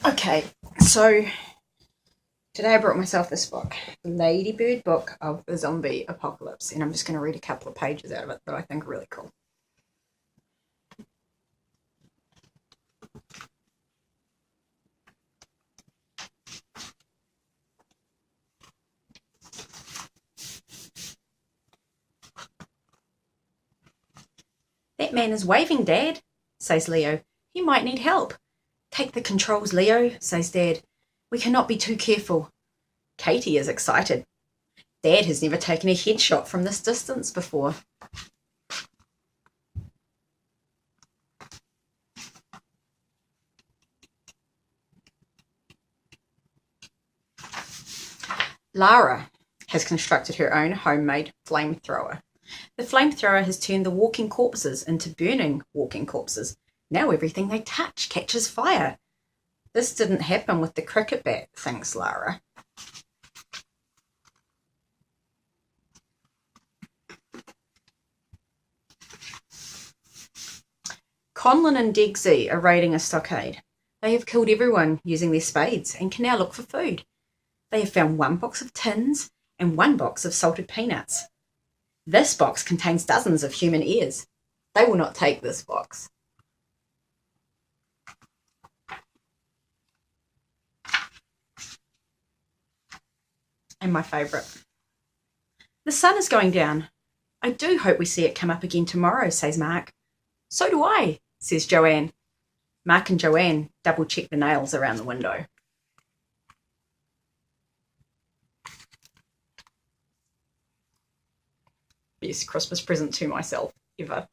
Okay, so today I brought myself this book, The Ladybird Book of the Zombie Apocalypse, and I'm just going to read a couple of pages out of it that I think are really cool. That man is waving, Dad, says Leo. He might need help. Take the controls, Leo, says Dad. We cannot be too careful. Katie is excited. Dad has never taken a headshot from this distance before. Lara has constructed her own homemade flamethrower. The flamethrower has turned the walking corpses into burning walking corpses. Now everything they touch catches fire. This didn't happen with the cricket bat, thinks Lara. Conlon and Degsy are raiding a stockade. They have killed everyone using their spades and can now look for food. They have found one box of tins and one box of salted peanuts. This box contains dozens of human ears. They will not take this box. And my favourite. The sun is going down. I do hope we see it come up again tomorrow, says Mark. So do I, says Joanne. Mark and Joanne double check the nails around the window. Best Christmas present to myself ever.